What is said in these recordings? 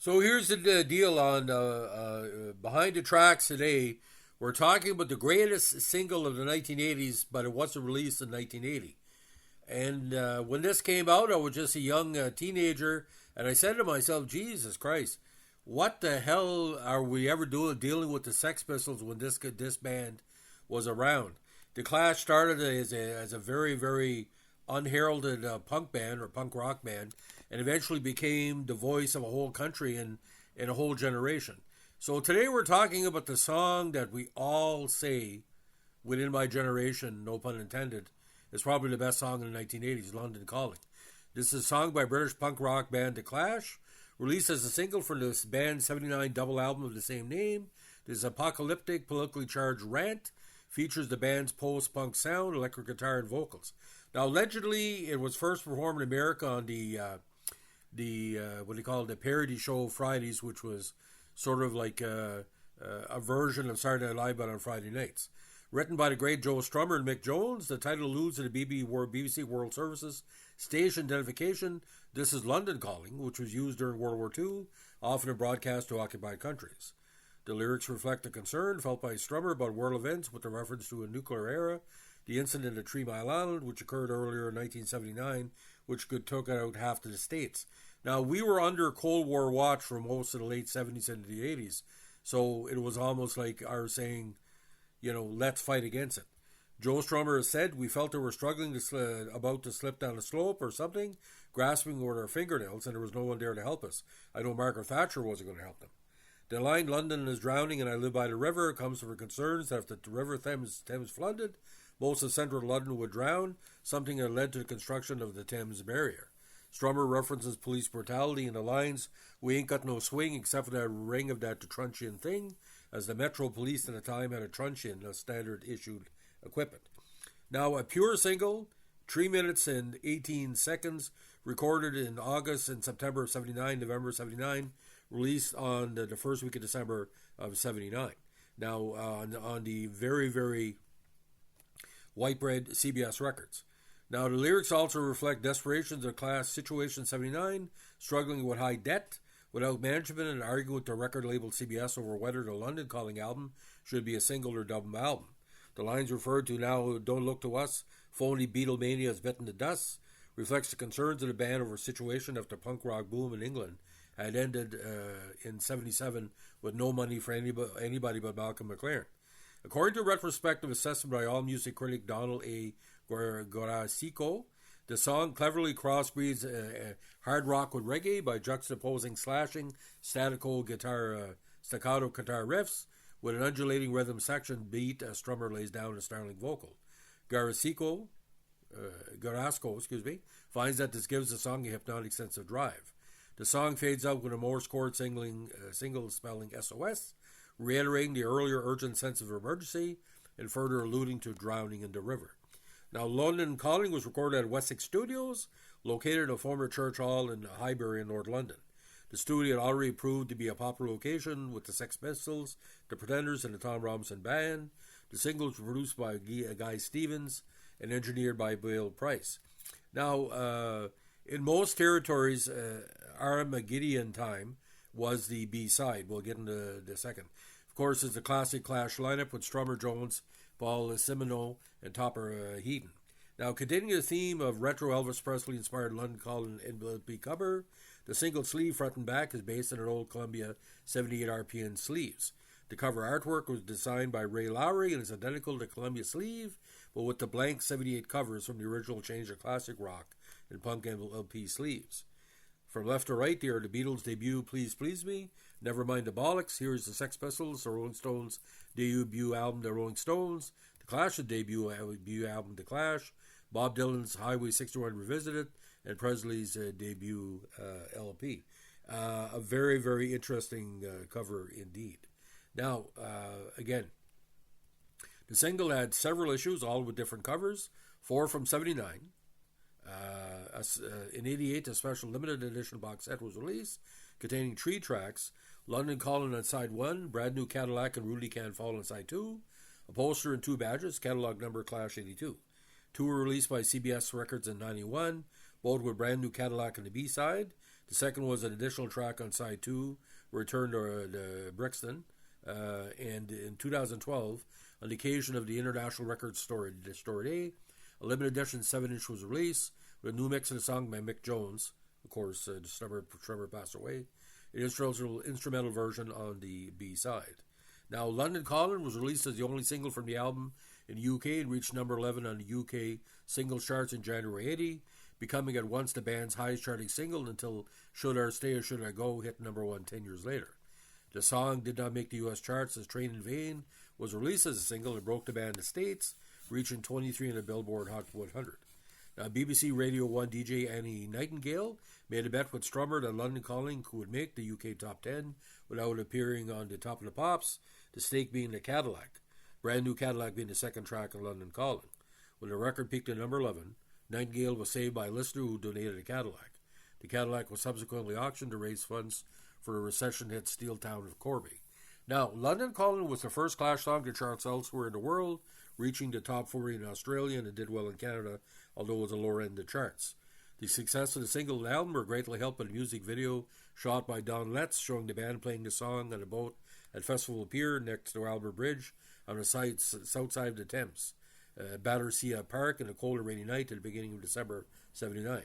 So here's the deal on Behind the Tracks today. We're talking about the greatest single of the 1980s, but it wasn't released in 1980. And when this came out, I was just a young teenager, and I said to myself, Jesus Christ, what the hell are we ever doing dealing with the Sex Pistols when this band was around? The Clash started as a very, very unheralded punk band or punk rock band, and eventually became the voice of a whole country and a whole generation. So today we're talking about the song that we all say within my generation, no pun intended, is probably the best song in the 1980s, London Calling. This is a song by British punk rock band The Clash, released as a single from this band's '79 double album of the same name. This apocalyptic, politically charged rant features the band's post-punk sound, electric guitar, and vocals. Now, allegedly, it was first performed in America on the what do you call it, the parody show Fridays, which was sort of like a version of Saturday Night Live, but on Friday nights. Written by the great Joe Strummer and Mick Jones, the title alludes to the BBC World Services station identification. This is London Calling, which was used during World War II, often in broadcast to occupied countries. The lyrics reflect the concern felt by Strummer about world events with a reference to a nuclear era, the incident at 3 Mile Island, which occurred earlier in 1979, which took out half of the states. Now, we were under Cold War watch for most of the late 70s and the 80s, so it was almost like our saying, let's fight against it. Joe Strummer has said, we felt they were struggling about to slip down a slope or something, grasping with our fingernails, and there was no one there to help us. I know Margaret Thatcher wasn't going to help them. The line, London is drowning and I live by the river, comes from concerns that if the river Thames flooded, most of central London would drown, something that led to the construction of the Thames Barrier. Strummer references police brutality in the lines, we ain't got no swing except for that ring of that truncheon thing, as the Metro Police at the time had a truncheon, a standard issued equipment. Now, a pure single, 3 minutes and 18 seconds, recorded in August and September of 79, November 79, released on the first week of December of 79. Now, on the very, very white bread CBS Records. Now, the lyrics also reflect desperation of the class situation in 79, struggling with high debt, without management, and arguing with the record label CBS over whether the London Calling album should be a single or double album. The lines referred to now, don't look to us, phony Beatlemania has bitten the dust, reflects the concerns of the band over a situation after punk rock boom in England had ended in 77 with no money for anybody but Malcolm McLaren. According to a retrospective assessment by AllMusic critic Donald A. Gorasico, the song cleverly crossbreeds hard rock with reggae by juxtaposing slashing staccato guitar riffs with an undulating rhythm section beat as Strummer lays down a startling vocal. Garasco, finds that this gives the song a hypnotic sense of drive. The song fades out with a Morse chord single spelling SOS, reiterating the earlier urgent sense of emergency and further alluding to drowning in the river. Now, London Calling was recorded at Wessex Studios, located in a former church hall in Highbury in North London. The studio had already proved to be a popular location with the Sex Pistols, the Pretenders, and the Tom Robinson Band. The singles were produced by Guy Stevens and engineered by Bill Price. Now, in most territories, Armageddon Time was the B-side. We'll get into the second. Of course, it's the classic Clash lineup with Strummer, Jones, Paul Simino, and Topper Heaton. Now, continuing the theme of retro Elvis Presley-inspired London Calling LP cover, the single sleeve front and back is based on an old Columbia 78 RPN sleeves. The cover artwork was designed by Ray Lowry and is identical to the Columbia sleeve, but with the blank 78 covers from the original Change of Classic Rock and Punk LP sleeves. From left to right, there are the Beatles' debut Please Please Me, Nevermind the Bollocks, here's the Sex Pistols, the Rolling Stones' debut album The Rolling Stones, the Clash's debut album The Clash, Bob Dylan's Highway 61 Revisited, and Presley's debut LP. A very, very interesting cover indeed. Now, again, the single had several issues, all with different covers, 4 from 79. In 88, a special limited edition box set was released, containing 3 tracks, London Calling on side 1, Brand New Cadillac and Rudy Can't Fall on side 2, a poster and 2 badges, catalog number Clash 82. 2 were released by CBS Records in 91, both with Brand New Cadillac on the B-side. The second was an additional track on side 2, Return to Brixton. And in 2012, on the occasion of the International Record Store Day, a limited edition 7-inch was released with a new mix of the song by Mick Jones. Of course, Trevor passed away. An instrumental version on the B-side. Now, London Calling was released as the only single from the album in the UK and reached number 11 on the UK singles charts in January 80, becoming at once the band's highest charting single until Should I Stay or Should I Go hit number 1 10 years later. The song did not make the US charts as Train in Vain was released as a single and broke the band in the States, reaching 23 in the Billboard Hot 100. Now, BBC Radio 1 DJ Annie Nightingale made a bet with Strummer that London Calling would make the UK top 10 without appearing on the Top of the Pops, the stake being the Cadillac, Brand New Cadillac being the second track of London Calling. When the record peaked at number 11, Nightingale was saved by a listener who donated a Cadillac. The Cadillac was subsequently auctioned to raise funds for the recession-hit steel town of Corby. Now, London Calling was the first Clash song to chart elsewhere in the world, reaching the top 40 in Australia, and it did well in Canada, although it was a lower end of the charts. The success of the single and album were greatly helped by the music video shot by Don Letts, showing the band playing the song on a boat at Festival Pier next to Albert Bridge on the south side of the Thames, Battersea Park, in a cold and rainy night at the beginning of December 79.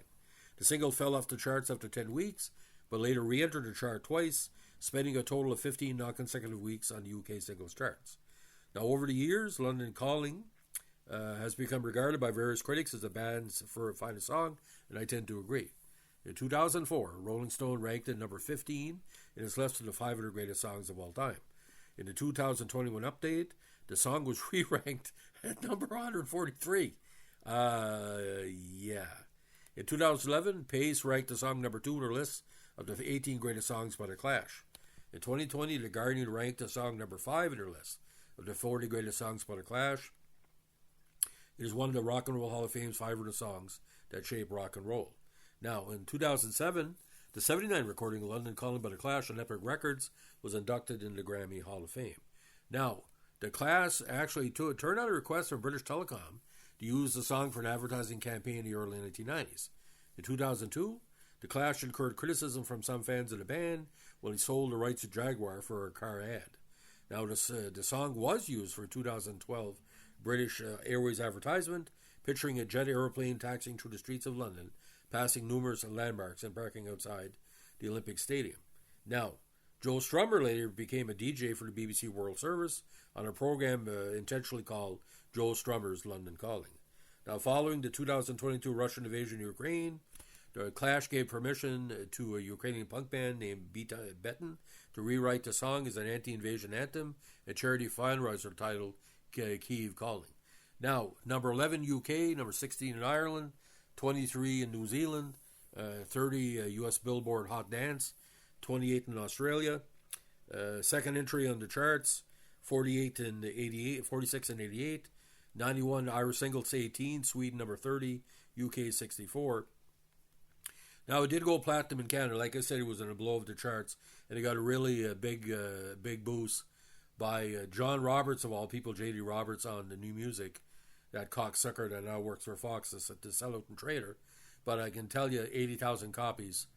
The single fell off the charts after 10 weeks, but later re-entered the chart twice, spending a total of 15 non-consecutive weeks on the UK singles charts. Now, over the years, London Calling has become regarded by various critics as the band's finest song, and I tend to agree. In 2004, Rolling Stone ranked it number 15 in its list of the 500 greatest songs of all time. In the 2021 update, the song was re-ranked at number 143. Yeah. In 2011, Pace ranked the song number 2 on her list of the 18 greatest songs by The Clash. In 2020, The Guardian ranked the song number 5 in her list of the 40 greatest songs by The Clash. It is one of the Rock and Roll Hall of Fame's 500 songs that shaped rock and roll. Now, in 2007, the 79 recording of London Calling by The Clash on Epic Records was inducted into the Grammy Hall of Fame. Now, The Clash actually turned out a request from British Telecom to use the song for an advertising campaign in the early 1990s. In 2002, The Clash incurred criticism from some fans of the band when he sold the rights to Jaguar for a car ad. Now, the song was used for a 2012 British Airways advertisement, picturing a jet aeroplane taxiing through the streets of London, passing numerous landmarks and parking outside the Olympic Stadium. Now, Joe Strummer later became a DJ for the BBC World Service on a program intentionally called Joe Strummer's London Calling. Now, following the 2022 Russian invasion of Ukraine, the Clash gave permission to a Ukrainian punk band named Beton to rewrite the song as an anti-invasion anthem, a charity fundraiser titled Kyiv Calling. Now, number 11 UK, number 16 in Ireland, 23 in New Zealand, 30 US Billboard Hot Dance, 28 in Australia, second entry on the charts, 48 and 88, 46 and 88, 91 Irish singles 18, Sweden number 30, UK 64. Now, it did go platinum in Canada. Like I said, it was in a blow of the charts, and it got a really big boost by John Roberts, of all people, J.D. Roberts, on the New Music, that cocksucker that now works for Fox, the sellout and trader. But I can tell you, 80,000 copies,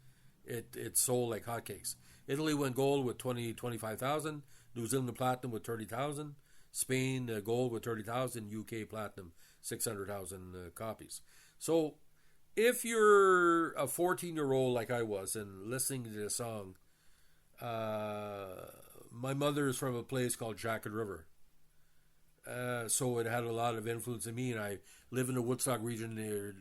it sold like hotcakes. Italy went gold with 25,000, New Zealand platinum with 30,000, Spain gold with 30,000, UK platinum 600,000 copies. So, if you're a 14-year-old like I was and listening to this song, my mother is from a place called Jacket River. So it had a lot of influence on me, and I live in the Woodstock region near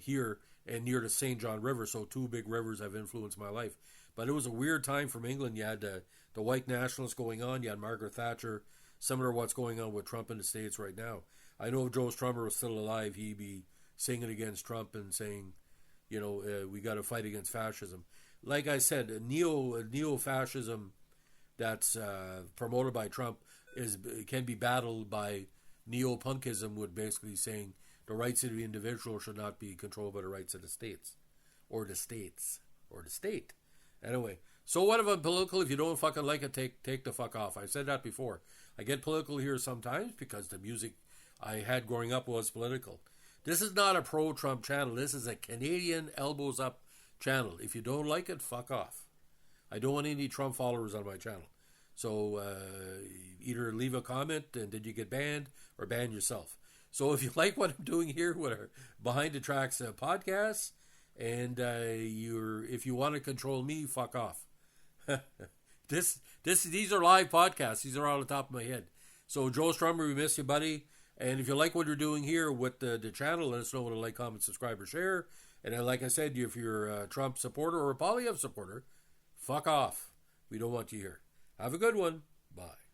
here and near the St. John River, so two big rivers have influenced my life. But it was a weird time from England. You had the white nationalists going on, you had Margaret Thatcher, similar to what's going on with Trump in the States right now. I know if Joe Strummer was still alive, he'd be singing against Trump and saying, we got to fight against fascism. Like I said, neo-fascism that's promoted by Trump can be battled by neo-punkism, with basically saying the rights of the individual should not be controlled by the rights of the states, or the state. Anyway, so what if I'm political? If you don't fucking like it, take the fuck off. I've said that before. I get political here sometimes because the music I had growing up was political. This is not a pro-Trump channel. This is a Canadian elbows up channel. If you don't like it, fuck off. I don't want any Trump followers on my channel. So either leave a comment and then you get banned, or ban yourself. So if you like what I'm doing here with our Behind the Tracks podcast, and if you want to control me, fuck off. These are live podcasts. These are all on the top of my head. So Joe Strummer, we miss you, buddy. And if you like what you're doing here with the channel, let us know with a like, comment, subscribe, or share. And like I said, if you're a Trump supporter or a Poilievre supporter, fuck off. We don't want you here. Have a good one. Bye.